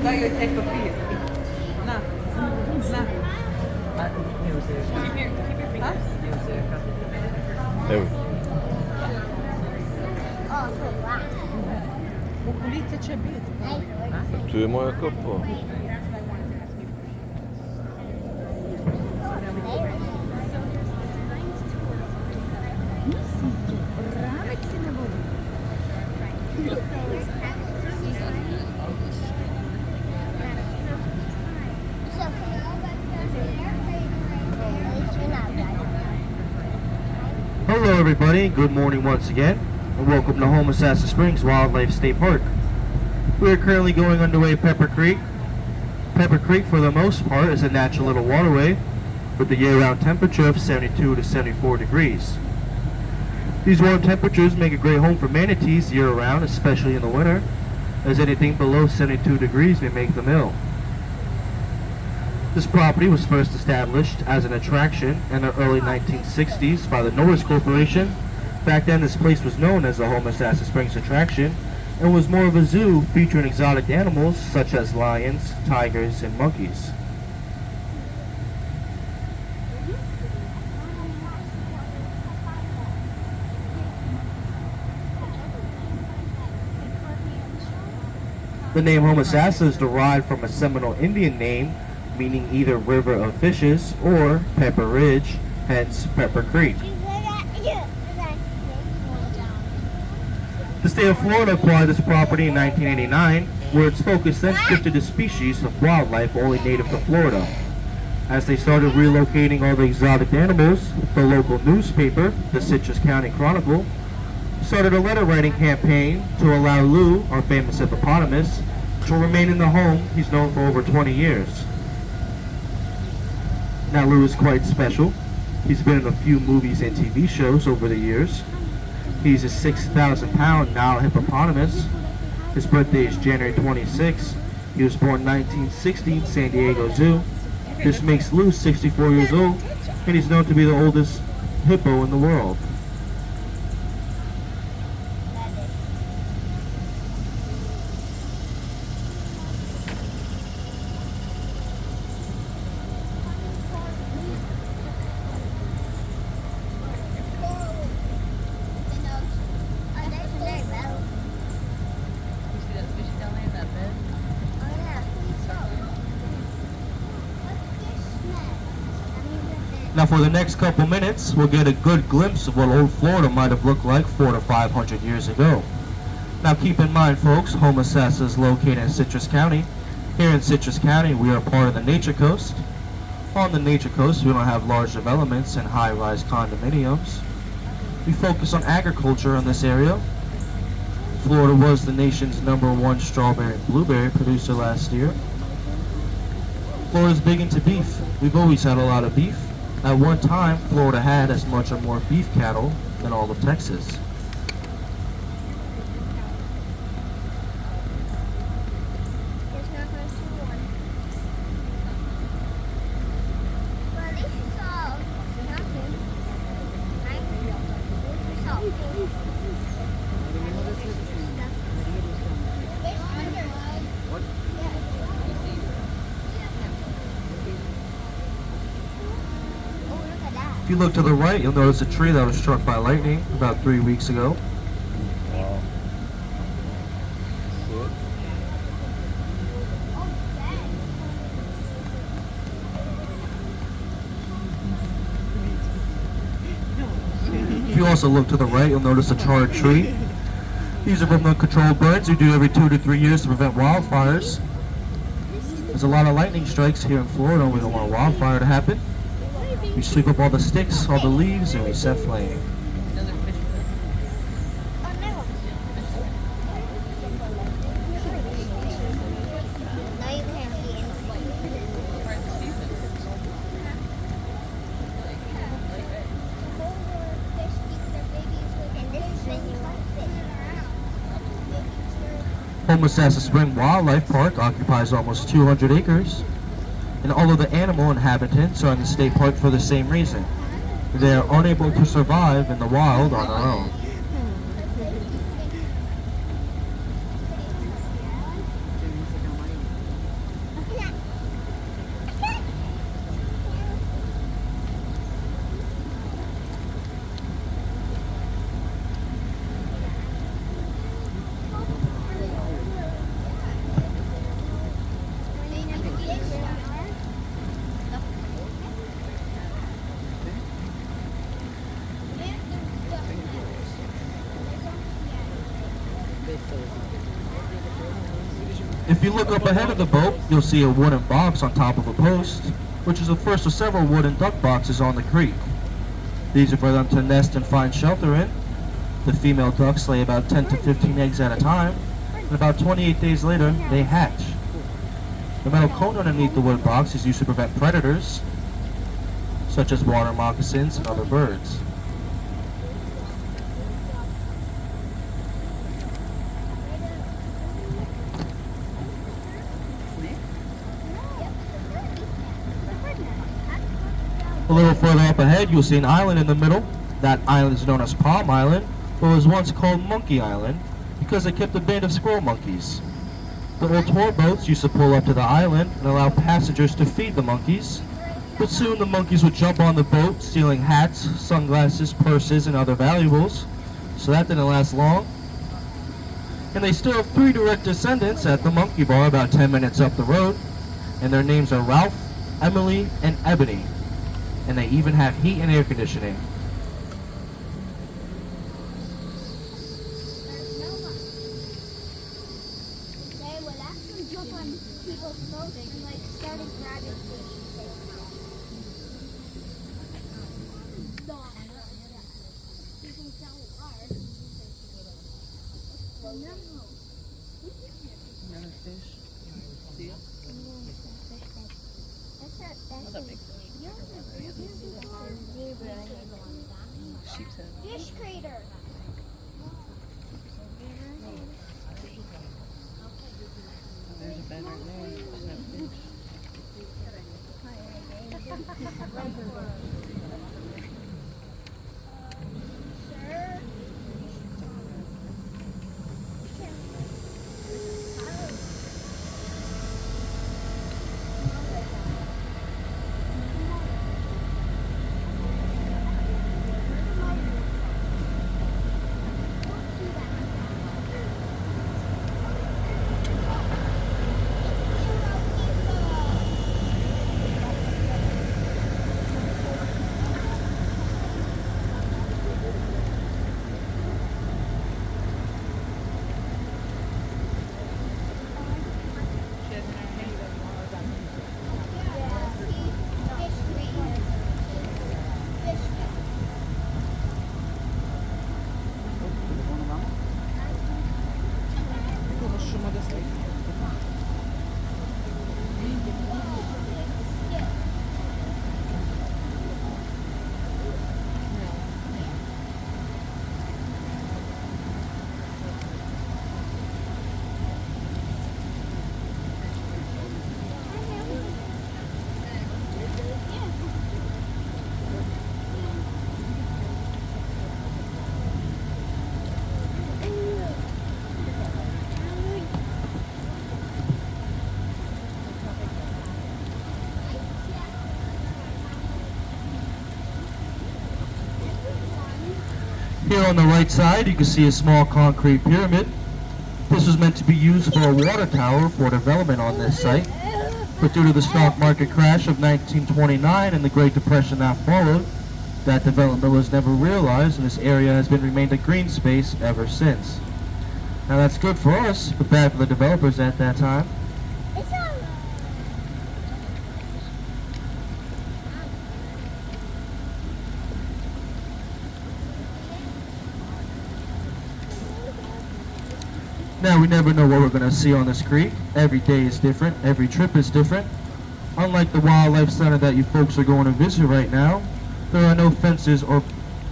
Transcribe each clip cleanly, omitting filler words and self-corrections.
Dai, eu tenho papel. Na. Na. Keep your fingers. There we Ulica će biti. Tu je moja kopa. Hello everybody, good morning once again, and welcome to Homosassa Springs Wildlife State Park. We are currently going underway Pepper Creek. Pepper Creek, for the most part, is a natural little waterway with a year-round temperature of 72 to 74 degrees. These warm temperatures make a great home for manatees year-round, especially in the winter, as anything below 72 degrees may make them ill. This property was first established as an attraction in the early 1960s by the Norris Corporation. Back then this place was known as the Homosassa Springs Attraction and was more of a zoo featuring exotic animals such as lions, tigers, and monkeys. The name Homosassa is derived from a Seminole Indian name meaning either river of fishes or Pepper Ridge, hence Pepper Creek. The state of Florida acquired this property in 1989, where its focus then shifted to species of wildlife only native to Florida. As they started relocating all the exotic animals, the local newspaper, the Citrus County Chronicle, started a letter writing campaign to allow Lou, our famous hippopotamus, to remain in the home he's known for over 20 years. Now Lou is quite special. He's been in a few movies and TV shows over the years. He's a 6,000-pound Nile hippopotamus. His birthday is January 26. He was born 1960 in San Diego Zoo. This makes Lou 64 years old, and he's known to be the oldest hippo in the world. Now for the next couple minutes, we'll get a good glimpse of what old Florida might have looked like 400 to 500 years ago. Now keep in mind folks, Homosassa is located in Citrus County. Here in Citrus County, we are part of the Nature Coast. On the Nature Coast, we don't have large developments and high-rise condominiums. We focus on agriculture in this area. Florida was the nation's #1 strawberry and blueberry producer last year. Florida's big into beef. We've always had a lot of beef. At one time, Florida had as much or more beef cattle than all of Texas. If you look to the right, you'll notice a tree that was struck by lightning about 3 weeks ago. Wow. If you also look to the right, you'll notice a charred tree. These are remote-controlled burns we do every 2 to 3 years to prevent wildfires. There's a lot of lightning strikes here in Florida, and we don't want a wildfire to happen. We sweep up all the sticks, all the leaves, and we set flame. Homosassa Spring Wildlife Park occupies almost 200 acres, and all of the animal inhabitants are in the state park for the same reason. They are unable to survive in the wild on their own. If you look up ahead of the boat, you'll see a wooden box on top of a post, which is the first of several wooden duck boxes on the creek. These are for them to nest and find shelter in. The female ducks lay about 10 to 15 eggs at a time, and about 28 days later, they hatch. The metal cone underneath the wood box is used to prevent predators, such as water moccasins and other birds. A little further up ahead, you'll see an island in the middle. That island is known as Palm Island, but was once called Monkey Island because it kept a band of squirrel monkeys. The old tour boats used to pull up to the island and allow passengers to feed the monkeys, but soon the monkeys would jump on the boat, stealing hats, sunglasses, purses, and other valuables, so that didn't last long. And they still have 3 direct descendants at the Monkey Bar about 10 minutes up the road, and their names are Ralph, Emily, and Ebony. And they even have heat and air conditioning. They would actually jump on people's boats and like started grabbing fish. Another fish. Seal? That's a big fish. Sheep's head. Fish crater. There's a bed right there. There's no fish. Here on the right side, you can see a small concrete pyramid. This was meant to be used for a water tower for development on this site, but due to the stock market crash of 1929 and the Great Depression that followed, that development was never realized, and this area has remained a green space ever since. Now that's good for us, but bad for the developers at that time. Now we never know what we're going to see on this creek. Every day is different, every trip is different. Unlike the wildlife center that you folks are going to visit right now, there are no fences or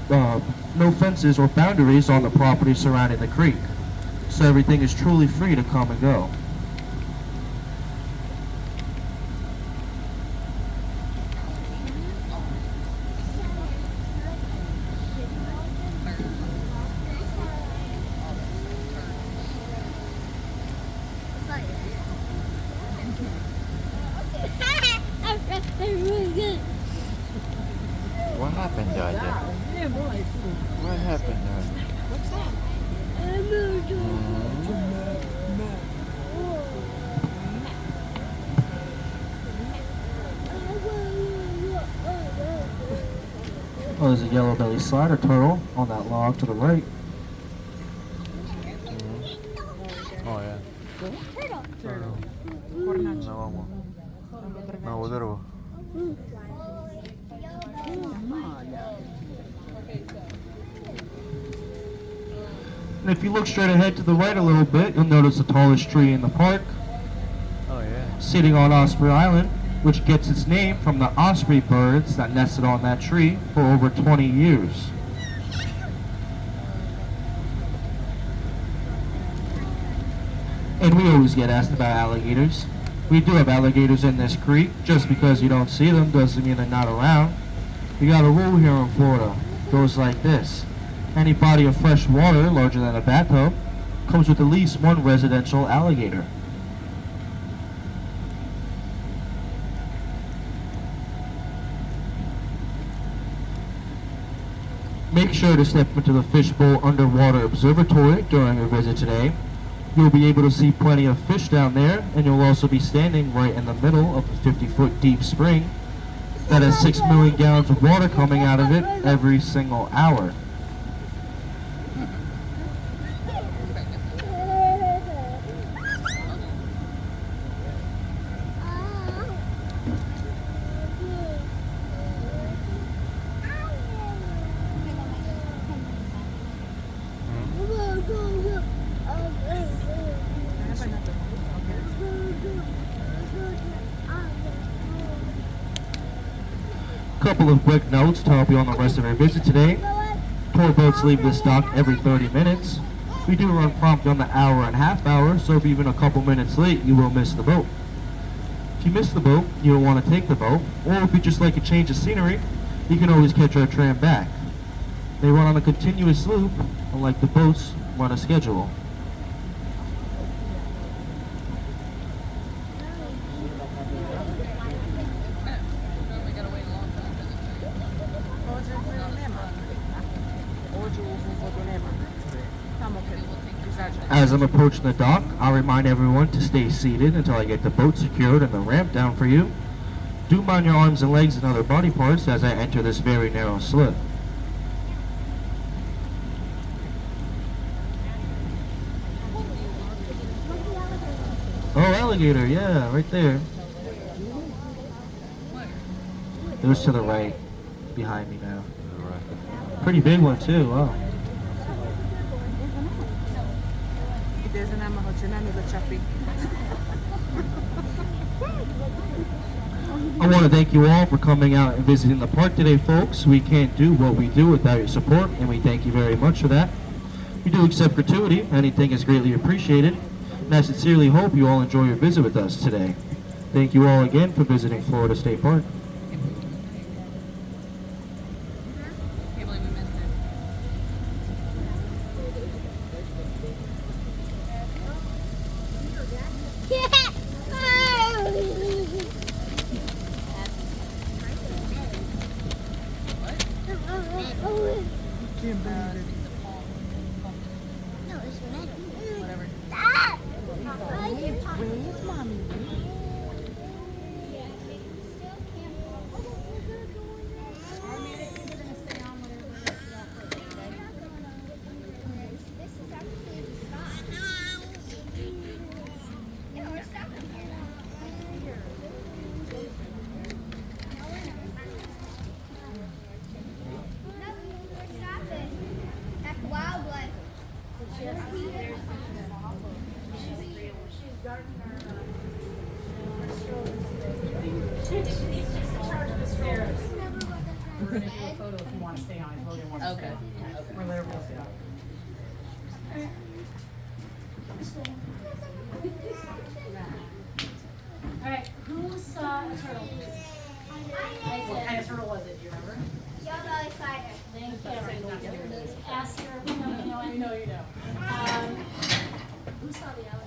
boundaries on the property surrounding the creek. So everything is truly free to come and go. What happened, Jaja? What happened, Jaja? What's that? Oh, there's a yellow belly slider turtle on that log to the right. Oh, yeah. Turtle. vamos. No, derevo. And if you look straight ahead to the right a little bit, you'll notice the tallest tree in the park, Oh yeah. sitting on Osprey Island, which gets its name from the osprey birds that nested on that tree for over 20 years. And we always get asked about alligators. We do have alligators in this creek. Just because you don't see them doesn't mean they're not around. We got a rule here in Florida. It goes like this. Any body of fresh water larger than a bathtub comes with at least one residential alligator. Make sure to step into the Fishbowl Underwater Observatory during your visit today. You'll be able to see plenty of fish down there, and you'll also be standing right in the middle of a 50-foot deep spring that has 6 million gallons of water coming out of it every single hour. Couple of quick notes to help you on the rest of your visit today. Tour boats leave this dock every 30 minutes. We do run prompt on the hour and half hour, so if you're even a couple minutes late, you will miss the boat. If you miss the boat, you'll want to take the boat, or if you just like a change of scenery, you can always catch our tram back. They run on a continuous loop, unlike the boats run a schedule. As I'm approaching the dock, I'll remind everyone to stay seated until I get the boat secured and the ramp down for you. Do mind your arms and legs and other body parts as I enter this very narrow slip. Oh, alligator, yeah, right there. There's to the right, behind me now. Pretty big one too, wow. I want to thank you all for coming out and visiting the park today, folks. We can't do what we do without your support, and we thank you very much for that. We do accept gratuity. Anything is greatly appreciated. And I sincerely hope you all enjoy your visit with us today. Thank you all again for visiting Florida State Park. Can't believe we missed it. No, it's metal. Whatever. Stop! Where's mommy? That's wildlife. We're going to do a photo if you want to stay on. If Logan wants to stay Okay. on. Or Larry will stay on. Alright, who saw a turtle? What kind of turtle was it? Do you remember? Yellow spider. Thank you. Ask her, we know you know it. You know you know. Who saw the elephant?